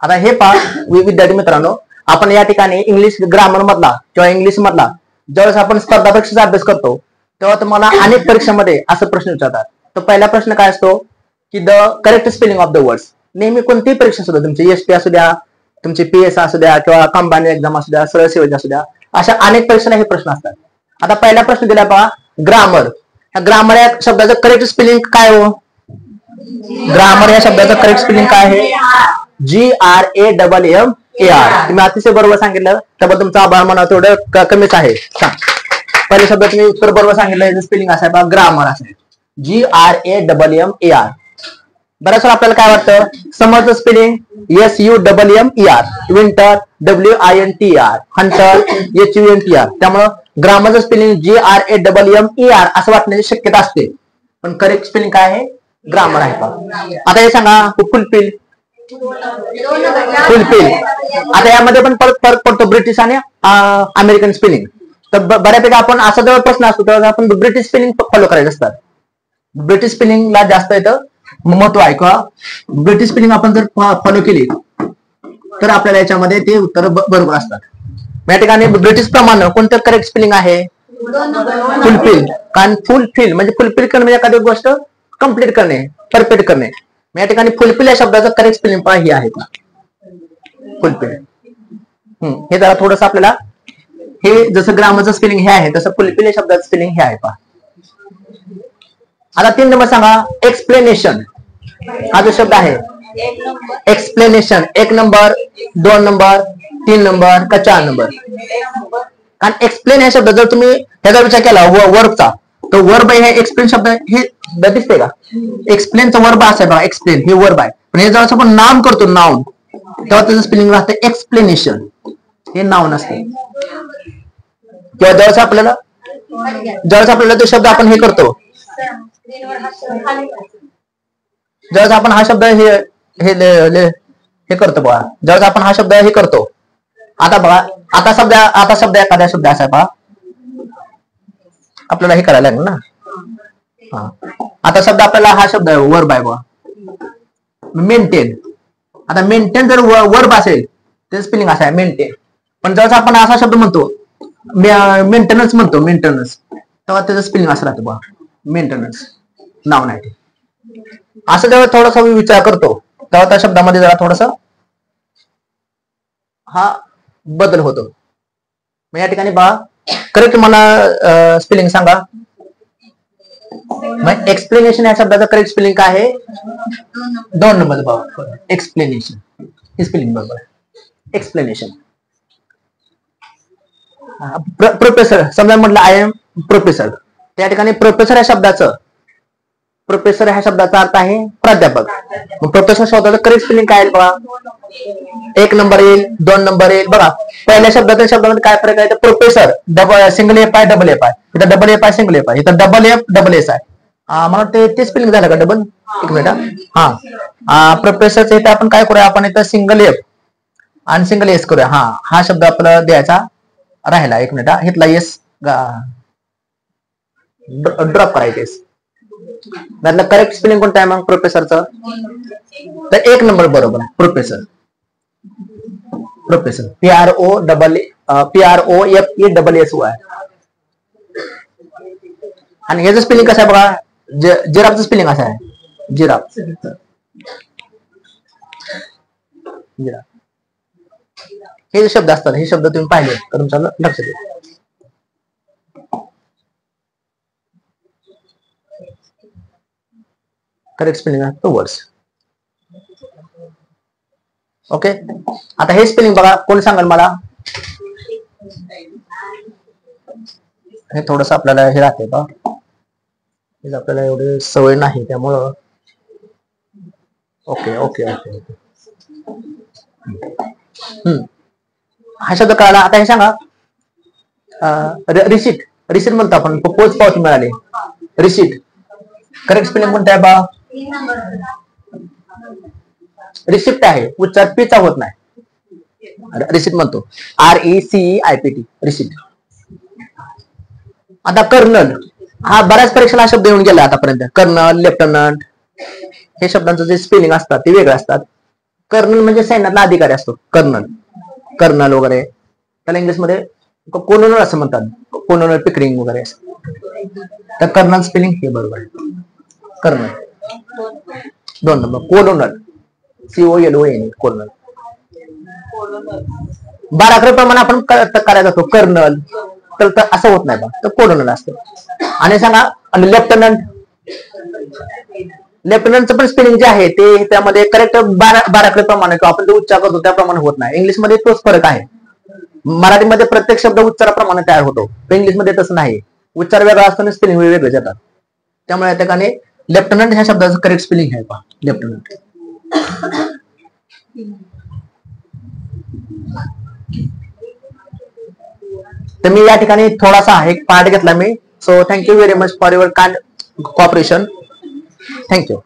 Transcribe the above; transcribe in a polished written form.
आता हे पहा विद्यार्थी मित्रांनो, आपण या ठिकाणी इंग्लिश ग्रामर मधला किंवा इंग्लिश मधला ज्यावेळेस आपण स्पर्धा परीक्षेचा अभ्यास करतो तेव्हा तुम्हाला अनेक परीक्षांमध्ये असं प्रश्न विचारतात. तर पहिला प्रश्न काय असतो की the correct spelling of the words. नेहमी कोणतीही परीक्षा असू द्या, तुमची एसटी असू द्या, तुमची पीएस असू द्या किंवा कंबाईन एक्झाम असू द्या, सरळ सेवेची असू द्या, अशा अनेक परीक्षांना हे प्रश्न असतात. आता पहिला प्रश्न दिला पहा ग्रामर. ग्रामर या शब्दाचं करेक्ट स्पेलिंग काय हो? ग्रामर या शब्दाचं करेक्ट स्पेलिंग काय आहे? GRAMMAR. तुम्ही अतिशय बरोबर सांगितलं, त्याबद्दल तुमचा आभार मानावं तेवढं कमीच आहे. पहिल्या शब्दात तुम्ही उत्तर बरोबर सांगितलं, स्पेलिंग असं आहे ग्रामर असं आहे GRAMMAR. बऱ्याच वेळा आपल्याला काय वाटतं, समरचं spelling SUMMER, winter WINTR, hunter HUNTR. त्यामुळं ग्रामरचं स्पेलिंग GRAMMER असं वाटण्याची शक्यता असते, पण करेक्ट स्पेलिंग काय आहे? ग्रामर आहे. आता हे सांगा फुलफिल. आता यामध्ये पण फरक पडतो ब्रिटिश आणि अमेरिकन स्पेलिंग. तर बऱ्यापैकी आपण असा जेव्हा प्रश्न असतो तेव्हा आपण ब्रिटिश स्पेलिंग फॉलो करायचे असतात. ब्रिटिश स्पेलिंगला जास्त येतं महत्व आहे, किंवा ब्रिटिश स्पेलिंग आपण जर फॉलो केली तर आपल्याला याच्यामध्ये ते उत्तर बरोबर असतात. या ठिकाणी ब्रिटिश प्रमाणे कोणतं करेक्ट स्पेलिंग आहे? फुलफिल. कारण फुलफिल म्हणजे फुलफिल करणे म्हणजे एखादी गोष्ट कंप्लीट करणे, परफेक्ट करणे. या ठिकाणी फुलफिल या शब्दाचं करेक्ट स्पेलिंग पहा ही आहे फुलफिल. हे जरा थोडस आपल्याला, हे जसं ग्रामरचं स्पेलिंग हे आहे तसं फुलफिल या शब्दाचं स्पेलिंग हे आहे पहा. आता 3 नंबर सांगा एक्सप्लेनेशन. हा जो शब्द आहे एक्सप्लेनेशन, 1 नंबर, 2 नंबर, 3 नंबर का 4 नंबर? कारण एक्सप्लेन या शब्द जर तुम्ही ह्याचा विचार केला वर्बचा, तो वर्ब हे एक्सप्लेन शब्द हे दिसते का? एक्सप्लेनचा वर्ब असा बघा, एक्सप्लेन हे वर्ब आहे, पण हे जेव्हा आपण नाउन करतो नाउन तेव्हा त्याचं स्पेलिंग राहते एक्सप्लेनेशन. हे नाउन असते. किंवा ज्यावेळेस आपल्याला तो शब्द आपण हे करतो, ज्यावेळेस आपण हा शब्द हे करतो बघा, ज्यावेळेस आपण हा शब्द हे करतो. आता बघा, आता शब्द एखादा शब्द असा आहे पहा, आपल्याला हे करायला लागेल ना. आता शब्द आपल्याला हा शब्द वर्ब आहे बघा, मेंटेन. आता मेंटेन जर वर्ब असेल तर स्पेलिंग असा आहे मेंटेन. पण ज्यावेळेस आपण असा शब्द म्हणतो मेंटेनन्स म्हणतो, मेंटेनन्स, तेव्हा त्याचं स्पेलिंग असं राहतं बघा मेंटेनन्स, नाव नाही. असं जेव्हा थोडासा विचार करतो तेव्हा त्या शब्दामध्ये जरा थोडासा हा बदल होतो. मग या ठिकाणी बघा करेक्ट मला स्पेलिंग सांगा. मग एक्सप्लेनेशन या शब्दाचं करेक्ट स्पेलिंग काय आहे? 2 नंबर बघा, एक्सप्लेनेशन हे स्पेलिंग बरोबर आहे. एक्सप्लेनेशन. प्रोफेसर समजा म्हटलं आय एम प्रोफेसर, त्या ठिकाणी प्रोफेसर या शब्दाचा अर्थ आहे प्राध्यापक. मग प्रोफेसर शब्दाचं करेक्ट स्पेलिंग काय आहे बघा? 1 नंबर येईल, 2 नंबर येईल. बघा पहिल्या शब्दामध्ये काय फरक आहे? प्रोफेसर सिंगल एफ आहे, डबल एफ आहे. इथं डबल एफ आहे, सिंगल एफ आहे. इथं डबल एफ डबल एस आहे. मला ते स्पेलिंग झालं का डबल? 1 मिनिट. प्रोफेसरचं इथं आपण काय करूया, आपण इथं सिंगल एफ आणि सिंगल एस करूया. हा शब्द आपल्याला द्यायचा राहिला. 1 मिनिट. इथला एस ड्रॉप करायचे. त्यातलं करेक्ट स्पेलिंग कोणतं आहे मग प्रोफेसरचं? तर 1 नंबर बरोबर आहे प्रोफेसर. Professor PROFESSOR. आणि याचं स्पेलिंग कसं आहे बघा, जिराफचं स्पेलिंग असं आहे, जिराफ. हे जे शब्द असतात हे शब्द तुम्ही पाहिले तर तुमच्या लक्षात येईल. करेक्ट स्पेलिंग आहे वर्ड्स. ओके. आता हे स्पेलिंग बघा, कोण सांगाल मला? हे थोडस आपल्याला हे राहते का, आपल्याला एवढी सवय नाही त्यामुळं. Okay okay okay. हा शब्द कळाला. आता हे सांगा रिसीट. रिसीट म्हणतो आपण, पोच पावती मिळाली, रिसीट. करेक्ट स्पेलिंग कोणतं आहे बा? रिसिप्ट आहे, उच्चार पीचा होत नाही, रिसिप्ट म्हणतो, RECEIPT रिसिप्ट. आता कर्नल, हा बऱ्याच परीक्षेला शब्द येऊन गेला आतापर्यंत. कर्नल, लेफ्टनंट हे शब्दांचं जे स्पेलिंग असतात ते वेगळे असतात. कर्नल म्हणजे सैन्यातला अधिकारी असतो, कर्नल वगैरे, त्याला इंग्लिशमध्ये कोलोनल असं म्हणतात, कोलोनल पिकरिंग वगैरे असं. तर कर्नल स्पेलिंग हे बरोबर आहे. Colonel 2 number. Colonel COLON colonel. बाराखडीप्रमाणे आपण करायचा असतो कर्नल, तर असं होत नाही बा, तर कोलोनल असतं. आणि सांगा लेफ्टनंटचं पण स्पेलिंग जे आहे ते त्यामध्ये करेक्ट बाराखडीप्रमाणे आपण जो उच्चार करतो त्याप्रमाणे होत नाही. इंग्लिशमध्ये तोच फरक आहे. मराठीमध्ये प्रत्येक शब्द उच्चाराप्रमाणे तयार होतो, इंग्लिशमध्ये तसं नाही. उच्चार वेगळा असतो आणि स्पेलिंग वेगळे येतात. त्यामुळे या ठिकाणी लेफ्टनंट ह्या शब्दाचं करेक्ट स्पेलिंग आहे पहा, लेफ्टनंट. तर मी या ठिकाणी थोडासा एक पार्ट घेतला मी. So thank you very much for your kind cooperation. Thank you.